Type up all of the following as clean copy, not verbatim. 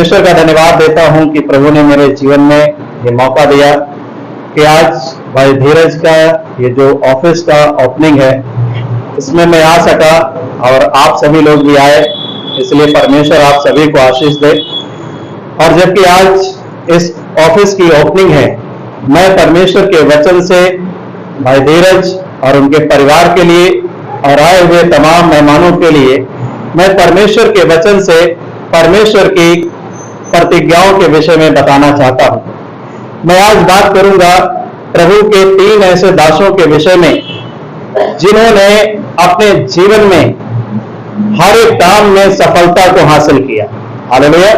परमेश्वर का धन्यवाद देता हूं कि प्रभु ने मेरे जीवन में ये मौका दिया कि आज भाई धीरज का ये जो ऑफिस का ओपनिंग है इसमें मैं आ सका और आप सभी लोग भी आए, इसलिए परमेश्वर आप सभी को आशीष दे। और जबकि आज इस ऑफिस की ओपनिंग है, मैं परमेश्वर के वचन से भाई धीरज और उनके परिवार के लिए और आए हुए तमाम मेहमानों के लिए मैं परमेश्वर के वचन से परमेश्वर की प्रतिज्ञाओं के विषय में बताना चाहता हूं। मैं आज बात करूंगा प्रभु के 3 ऐसे दासों के विषय में जिन्होंने अपने जीवन में हर एक काम में सफलता को हासिल किया। हालेलुया।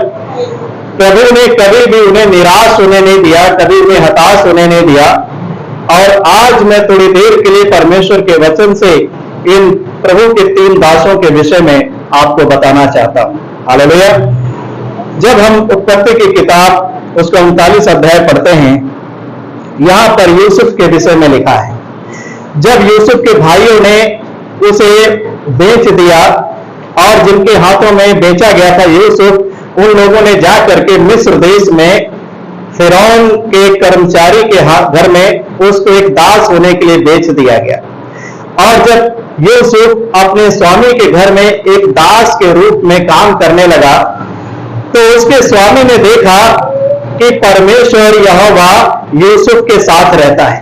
प्रभु ने कभी भी उन्हें निराश होने नहीं दिया, कभी उन्हें हताश होने नहीं दिया। और आज मैं थोड़ी देर के लिए परमेश्वर के वचन से इन प्रभु के 3 दासों के विषय में आपको बताना चाहता हूं। हालेलुया। जब हम उत्पत्ति की किताब उसका 39 अध्याय पढ़ते हैं, यहां पर यूसुफ के विषय में लिखा है। जब यूसुफ के भाइयों ने उसे बेच दिया और जिनके हाथों में बेचा गया था यूसुफ, उन लोगों ने जा करके मिस्र देश में फिरौन के कर्मचारी के घर में उसको एक दास होने के लिए बेच दिया गया। और जब यूसुफ अपने स्वामी के घर में एक दास के रूप में काम करने लगा तो उसके स्वामी ने देखा कि परमेश्वर यहोवा यूसुफ के साथ रहता है,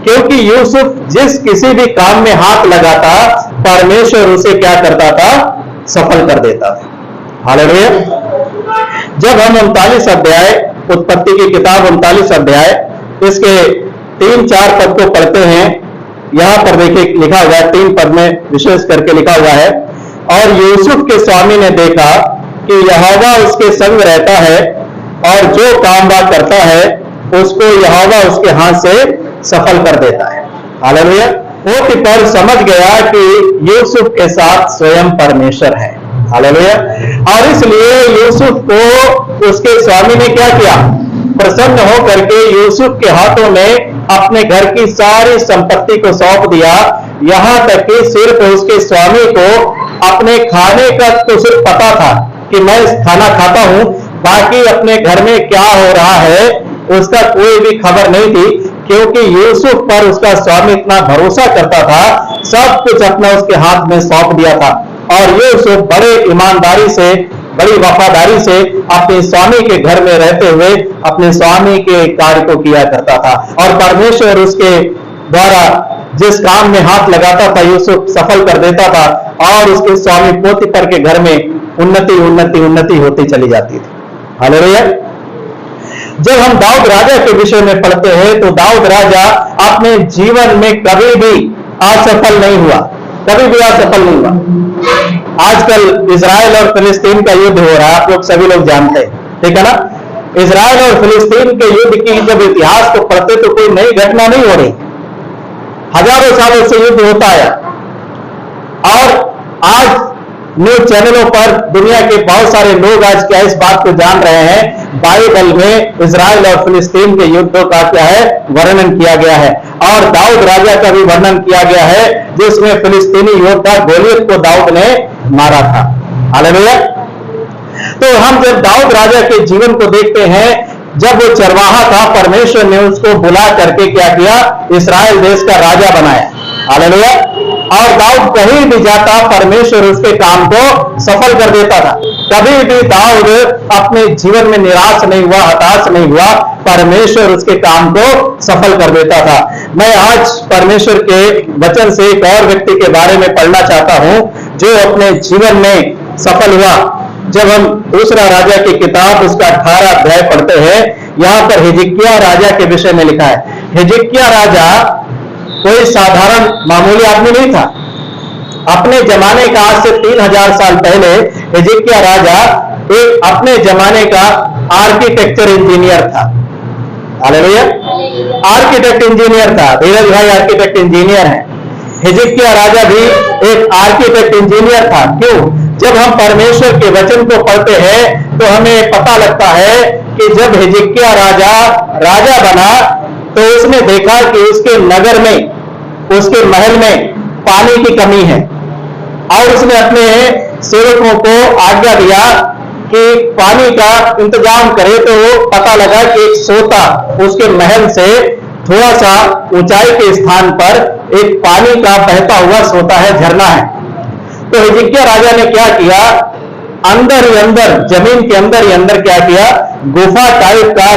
क्योंकि यूसुफ जिस किसी भी काम में हाथ लगाता परमेश्वर उसे क्या करता था, सफल कर देता था। हालेलुया। जब हम 39 अध्याय उत्पत्ति की किताब 39 अध्याय इसके 3-4 पद को पढ़ते हैं, यहां पर देखिए लिखा हुआ है, 3 पद में विशेष करके लिखा हुआ है, और यूसुफ के स्वामी ने देखा कि यहोवा उसके संग रहता है और जो काम वह करता है उसको यहोवा उसके हाथ से सफल कर देता है। हालेलुया। पोतीफर समझ गया कि यूसुफ के साथ स्वयं परमेश्वर है। हालेलुया। और इसलिए यूसुफ को उसके स्वामी ने क्या किया, प्रसन्न होकर के यूसुफ के हाथों में अपने घर की सारी संपत्ति को सौंप दिया। यहां तक कि सिर्फ उसके स्वामी को अपने खाने का तो सिर्फ पता था कि मैं खाना खाता हूं, बाकी अपने घर में क्या हो रहा है उसका कोई भी खबर नहीं थी, क्योंकि यूसुफ पर उसका स्वामी इतना भरोसा करता था, सब कुछ अपना उसके हाथ में सौंप दिया था। और यूसुफ बड़े ईमानदारी से, बड़ी वफादारी से अपने स्वामी के घर में रहते हुए अपने स्वामी के कार्य को किया करता था। और परमेश्वर उसके द्वारा जिस काम में हाथ लगाता था यूसुफ सफल कर देता था, और उसके स्वामी पोतीफर के घर में उन्नति होती चली जाती थी। हालेलुया। जब हम दाऊद राजा के विषय में पढ़ते हैं तो दाऊद राजा अपने जीवन में कभी भी असफल नहीं हुआ, कभी भी असफल नहीं हुआ। आजकल इजराइल और फिलिस्तीन का युद्ध हो रहा है, आप लोग सभी लोग जानते हैं, ठीक है ना। इजराइल और फिलिस्तीन के युद्ध की जब इतिहास को पढ़ते तो कोई नई घटना नहीं हो रही, हजारों सालों से युद्ध होता है। और आज न्यूज चैनलों पर दुनिया के बहुत सारे लोग आज क्या इस बात को जान रहे हैं, बाइबल में इजराइल और फिलिस्तीन के युद्धों का क्या है, वर्णन किया गया है। और दाऊद राजा का भी वर्णन किया गया है, जिसमें फिलिस्तीनी योद्धा गोलियत को दाऊद ने मारा था। हालेलुया। तो हम जब दाऊद राजा के जीवन को देखते हैं, जब वो चरवाहा था परमेश्वर ने उसको बुला करके क्या किया, इस्राएल देश का राजा बनाया। हालेलुया। और दाऊद कहीं भी जाता परमेश्वर उसके काम को सफल कर देता था। कभी भी दाऊद अपने जीवन में निराश नहीं हुआ, हताश नहीं हुआ, परमेश्वर उसके काम को सफल कर देता था। मैं आज परमेश्वर के वचन से एक और व्यक्ति के बारे में पढ़ना चाहता हूं जो अपने जीवन में सफल हुआ। जब हम दूसरा राजा की किताब उसका 18 अध्याय पढ़ते हैं, यहां पर हिजकिय्याह राजा के विषय में लिखा है। हिजकिय्याह राजा कोई साधारण मामूली आदमी नहीं था। अपने जमाने का आज से 3000 साल पहले हिजकिय्याह राजा एक अपने जमाने का आर्किटेक्चर इंजीनियर था। हालेलुया। आर्किटेक्ट इंजीनियर था। धीरज भाई आर्किटेक्ट इंजीनियर है। हिजकिय्याह राजा भी एक आर्किटेक्ट इंजीनियर था। क्यों? जब हम परमेश्वर के वचन को पढ़ते हैं तो हमें पता लगता है कि जब हिजकिय्याह राजा बना तो उसने देखा कि उसके नगर में, उसके महल में पानी की कमी है, और उसने अपने सेवकों को आज्ञा दिया कि पानी का इंतजाम करे तो वो पता लगा कि एक सोता उसके महल से थोड़ा सा ऊंचाई के स्थान पर एक पानी का बहता हुआ सोता है, झरना है। तो हिजकिय्याह राजा ने क्या किया, अंदर ही अंदर, जमीन के अंदर ही अंदर क्या किया, गुफा टाइप का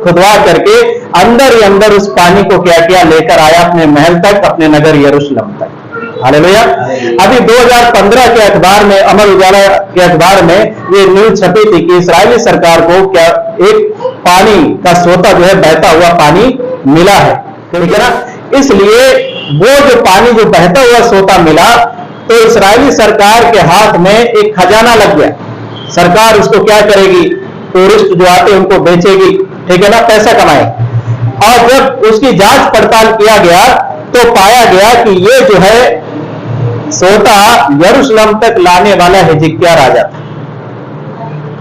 खुदवा करके अंदर ही अंदर उस पानी को क्या किया, लेकर आया अपने महल तक, अपने नगर यरूशलेम तक। हालेलुया। अभी 2015 के अखबार में, अमर उजाला के अखबार में ये न्यूज छपी थी कि इस्राएली सरकार को क्या एक पानी का सोता जो है, बहता हुआ पानी मिला है, ठीक है ना। इसलिए वो जो पानी जो बहता हुआ सोता मिला, तो इस्राएली सरकार के हाथ में एक खजाना लग गया। सरकार उसको क्या करेगी, टूरिस्ट जो आते हैं उनको बेचेगी, ठीक है ना, पैसा कमाएगी। और जब उसकी जांच पड़ताल किया गया तो पाया गया कि ये जो है सोता यरूशलेम तक लाने वाला हिजकिय्याह राजा था।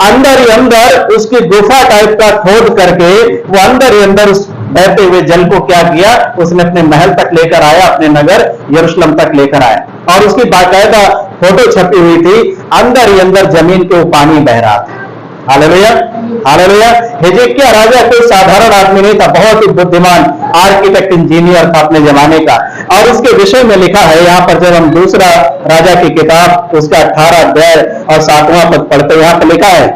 अंदर ही अंदर उसकी गुफा टाइप का खोद करके वो अंदर ही अंदर उस बहते हुए जल को क्या किया, उसने अपने महल तक लेकर आया, अपने नगर यरूशलेम तक लेकर आया। और उसकी बाकायदा फोटो छपी हुई थी, अंदर ही अंदर जमीन के वो पानी बह रहा था। Hallelujah, hallelujah. हिजकिय्याह राजा कोई साधारण आदमी नहीं था, बहुत ही बुद्धिमान आर्किटेक्ट इंजीनियर था अपने जमाने का। और उसके विषय में लिखा है यहां पर, जब हम दूसरा राजा की किताब उसका 18 अध्याय और 7वां पद पढ़ते हैं, यहां पर लिखा है,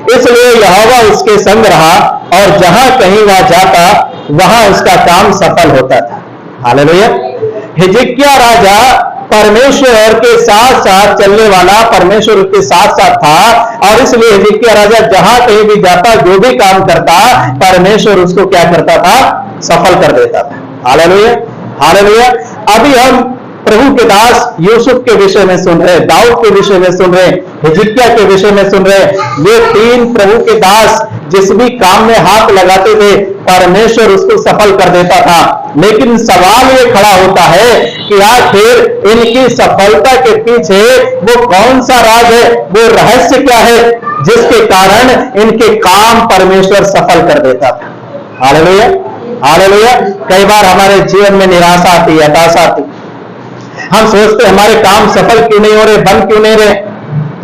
इसलिए यहोवा उसके संग रहा और जहां कहीं वह जाता वहां उसका काम सफल होता था। हालेलुया। हिजकिय्याह राजा परमेश्वर के साथ साथ चलने वाला, परमेश्वर के साथ साथ था, और इसलिए हिजकिय्याह राजा जहां कहीं भी जाता, जो भी काम करता, परमेश्वर उसको क्या करता था, सफल कर देता था। Hallelujah, hallelujah. अभी हम प्रभु के दास यूसुफ के विषय में सुन रहे, दाऊद के विषय में सुन रहे, हिजकिय्याह के विषय में सुन रहे। ये तीन प्रभु के दास जिस भी काम में हाथ लगाते थे, परमेश्वर उसको सफल कर देता था। लेकिन सवाल ये खड़ा होता है कि आखिर इनकी सफलता के पीछे वो कौन सा राज है, वो रहस्य क्या है जिसके कारण इनके काम परमेश्वर सफल कर देता था। Hallelujah, hallelujah. कई बार हमारे जीवन में निराशा आती है, हताशा आती, हम सोचते हमारे काम सफल क्यों नहीं हो रहे, बंद क्यों नहीं रहे,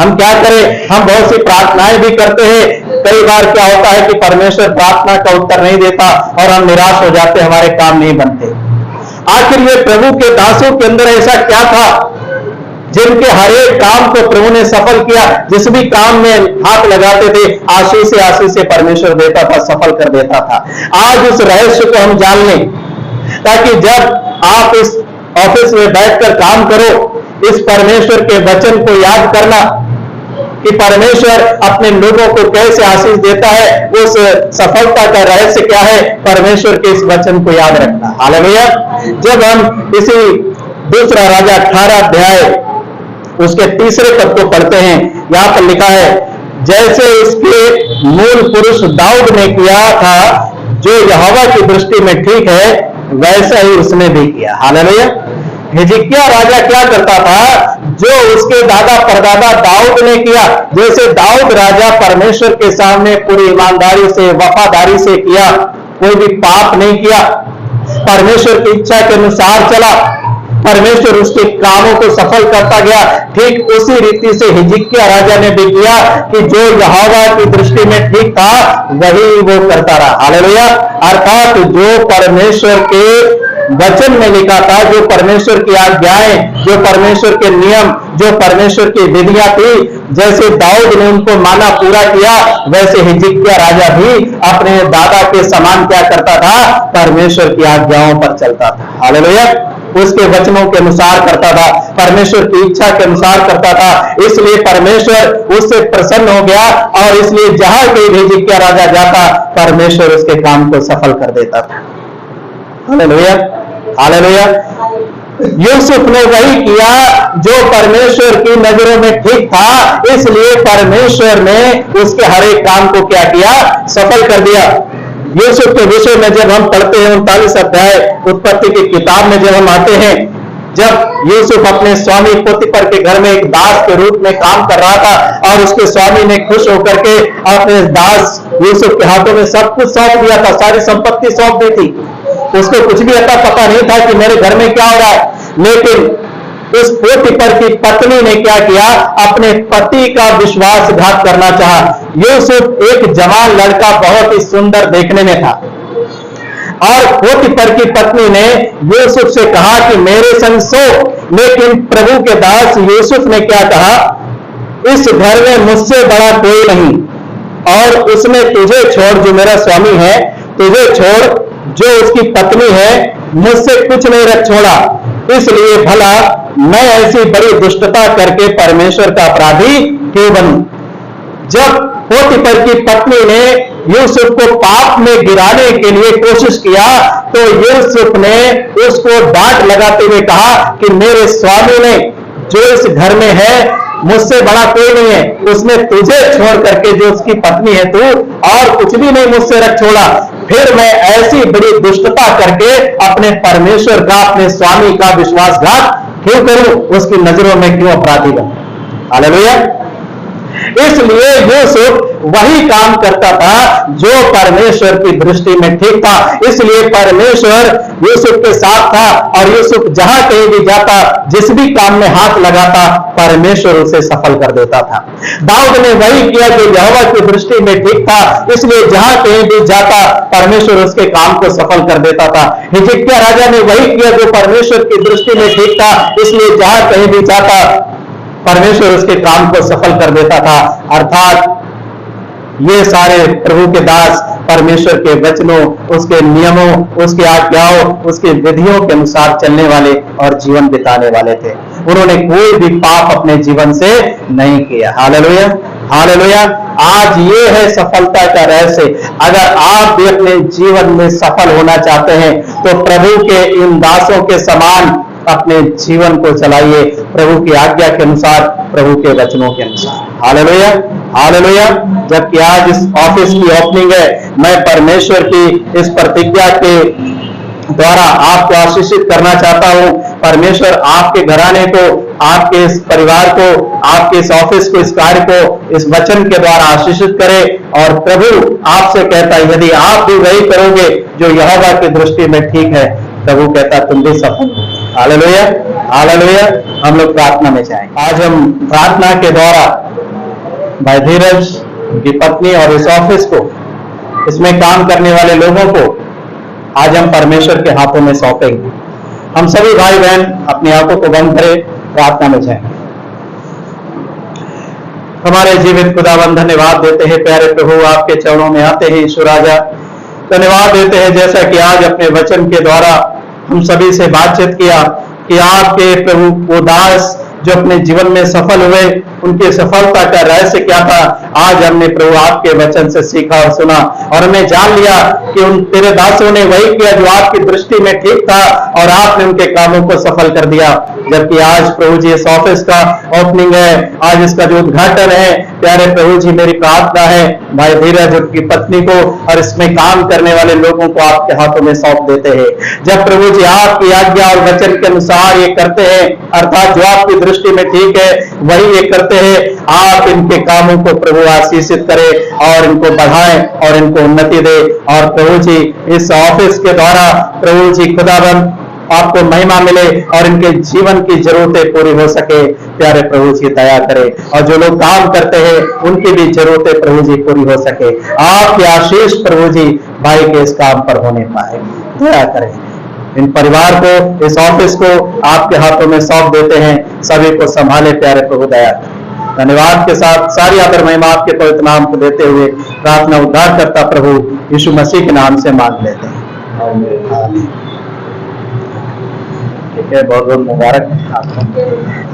हम क्या करें। हम बहुत सी प्रार्थनाएं भी करते हैं, कई बार क्या होता है कि परमेश्वर प्रार्थना का उत्तर नहीं देता और हम निराश हो जाते, हमारे काम नहीं बनते। आखिर ये प्रभु के दासों के अंदर ऐसा क्या था जिनके हर एक काम को प्रभु ने सफल किया, जिस भी काम में हाथ लगाते थे आशीष से परमेश्वर देता था, सफल कर देता था। आज उस रहस्य को हम जान लें, ताकि जब आप इस ऑफिस में बैठकर काम करो, इस परमेश्वर के वचन को याद करना कि परमेश्वर अपने लोगों को कैसे आशीष देता है, उस सफलता का रहस्य क्या है, परमेश्वर के इस वचन को याद रखना। हालेलुया। जब हम इसी दूसरा राजा 18 अध्याय उसके 3 पद को पढ़ते हैं, यहां पर लिखा है, जैसे इसके मूल पुरुष दाऊद ने किया था, जो यहोवा की दृष्टि में ठीक है, वैसा ही उसने भी किया। हालेलुया। हिजकिय्याह राजा क्या करता था, जो उसके दादा परदादा दाऊद ने किया। जैसे दाऊद राजा परमेश्वर के सामने पूरी ईमानदारी से, वफादारी से किया, कोई भी पाप नहीं किया, परमेश्वर की इच्छा के अनुसार चला, परमेश्वर उसके कामों को सफल करता गया। ठीक उसी रीति से हिजकिय्याह राजा ने भी किया कि जो यहोवा की दृष्टि में ठीक था वही वो करता रहा। हालेलुया। अर्थात जो परमेश्वर के वचन में लिखा था, जो परमेश्वर की आज्ञाएं, जो परमेश्वर के नियम, जो परमेश्वर की विधियां थी, जैसे दाऊद ने उनको माना, पूरा किया, वैसे हिजकिय्याह राजा भी अपने दादा के समान क्या करता था, परमेश्वर की आज्ञाओं पर चलता था। हालेलुया। उसके वचनों के अनुसार करता था, परमेश्वर की इच्छा के अनुसार करता था। इसलिए परमेश्वर उससे प्रसन्न हो गया, और इसलिए जहां कहीं हिजकिय्याह राजा जाता, परमेश्वर उसके काम को सफल कर देता था। Hallelujah, hallelujah. यूसुफ ने वही किया जो परमेश्वर की नजरों में ठीक था, इसलिए परमेश्वर ने उसके हर एक काम को क्या किया, सफल कर दिया। यूसुफ के विषय में जब हम पढ़ते हैं 39 अध्याय उत्पत्ति की किताब में जब हम आते हैं, जब यूसुफ अपने स्वामी पोतीफर के घर में एक दास के रूप में काम कर रहा था, और उसके स्वामी ने खुश होकर के अपने दास यूसुफ के हाथों में सब कुछ सौंप दिया था, सारी संपत्ति सौंप दी थी। उसको कुछ भी अता पता नहीं था कि मेरे घर में क्या हो रहा है। लेकिन उस पोतीफर की पत्नी ने क्या किया, अपने पति का विश्वासघात करना चाहा। यूसुफ एक जवान लड़का, बहुत ही सुंदर देखने में था, और पोतीफर की पत्नी ने यूसुफ से कहा कि मेरे संग सो। लेकिन प्रभु के दास यूसुफ ने क्या कहा, इस घर में मुझसे बड़ा कोई नहीं, और उसने तुझे छोड़, जो मेरा स्वामी है, तुझे छोड़, जो उसकी पत्नी है, मुझसे कुछ नहीं रख छोड़ा। इसलिए भला मैं ऐसी बड़ी दुष्टता करके परमेश्वर का अपराधी क्यों बनूं। जब पोतीफर की पत्नी ने यूसुफ को पाप में गिराने के लिए कोशिश किया, तो यूसुफ ने उसको डांट लगाते हुए कहा कि मेरे स्वामी ने, जो इस घर में है, मुझसे बड़ा कोई नहीं है, उसने तुझे छोड़ करके, जो उसकी पत्नी है तू, और कुछ भी नहीं मुझसे रख छोड़ा। फिर मैं ऐसी बड़ी दुष्टता करके अपने परमेश्वर का, अपने स्वामी का विश्वासघात क्यों करूं, उसकी नजरों में क्यों अपराधी बनूं। हालेलुया। इसलिए यूसुफ वही काम करता था जो परमेश्वर की दृष्टि में ठीक था। इसलिए परमेश्वर यूसुफ के साथ था, और यूसुफ जहां कहीं भी जाता, जिस भी काम में हाथ लगाता, परमेश्वर उसे सफल कर देता था। दाऊद ने वही किया जो यहोवा की दृष्टि में ठीक था, इसलिए जहां कहीं भी जाता, परमेश्वर उसके काम को सफल कर देता था। हिजकिय्याह राजा ने वही किया जो परमेश्वर की दृष्टि में ठीक था, इसलिए जहां कहीं भी जाता, परमेश्वर उसके काम को सफल कर देता था। अर्थात ये सारे प्रभु के दास परमेश्वर के वचनों, उसके नियमों, उसके आज्ञाओं, उसके विधियों के अनुसार चलने वाले और जीवन बिताने वाले थे। उन्होंने कोई भी पाप अपने जीवन से नहीं किया। Hallelujah, hallelujah. आज ये है सफलता का रहस्य। अगर आप भी अपने जीवन में सफल होना चाहते हैं, तो प्रभु के इन दासों के समान अपने जीवन को चलाइए, प्रभु की आज्ञा के अनुसार, प्रभु के वचनों के अनुसार। Hallelujah, hallelujah. जबकि आज इस ऑफिस की ओपनिंग है, मैं परमेश्वर की इस प्रतिज्ञा के द्वारा आपको आशीषित करना चाहता हूं। परमेश्वर आपके घराने को, आपके इस परिवार को, आपके इस ऑफिस को, इस कार्य को इस वचन के द्वारा आशीषित करे। और प्रभु आपसे कहता है, यदि आप भी वही करोगे जो यहोवा की दृष्टि में ठीक है, प्रभु कहता तुम भी सफल हो। Hallelujah, hallelujah. हम लोग प्रार्थना में जाएंगे। आज हम प्रार्थना के द्वारा भाई धीरज की पत्नी और इस ऑफिस को, इसमें काम करने वाले लोगों को आज हम परमेश्वर के हाथों में सौंपेंगे। हम सभी भाई बहन अपनी आंखों को बंद करें, प्रार्थना में जाएं। हमारे जीवित खुदावंद धन्यवाद देते हैं प्यारे प्रभु, आपके चरणों में आते हैं ईश्वर राजा। धन्यवाद देते हैं जैसा कि आज अपने वचन के द्वारा हम सभी से बातचीत किया कि आपके प्रभु वो दास जो अपने जीवन में सफल हुए, उनकी सफलता का रहस्य क्या था, आज हमने प्रभु आपके वचन से सीखा और सुना, और हमें जान लिया कि उन तेरे दासों ने वही किया जो आपकी दृष्टि में ठीक था, और आपने उनके कामों को सफल कर दिया। जबकि आज प्रभु जी इस ऑफिस का ओपनिंग है, आज इसका जो उद्घाटन है, प्यारे प्रभु जी मेरी प्रार्थना है भाई धीरज की पत्नी को और इसमें काम करने वाले लोगों को आपके हाथों में सौंप देते हैं। जब प्रभु जी आपकी आज्ञा और वचन के अनुसार ये करते हैं, अर्थात जो आपकी दृष्टि में ठीक है वही ये करते हैं, आप इनके कामों को प्रभु आशीषित करें और इनको बढ़ाएं और इनको उन्नति दे। और प्रभु जी इस ऑफिस के द्वारा प्रभु जी खुदाबंद आपको महिमा मिले और इनके जीवन की जरूरतें पूरी हो सके। प्यारे प्रभु जी दया करें, और जो लोग काम करते हैं उनकी भी जरूरतें प्रभु जी पूरी हो सके। आपके आशीष प्रभु जी भाई के इस काम पर होने पाए, दया करें। इन परिवार को, इस ऑफिस को आपके हाथों में सौंप देते हैं, सभी को संभाले प्यारे प्रभु, दया करें। धन्यवाद के साथ सारी आदर महिमा आपके पवित्र नाम को देते हुए प्रार्थना उद्धार करता प्रभु यीशु मसीह के नाम से मांग लेते हैं, आमीन। ठीक है, बहुत बहुत मुबारक आपको।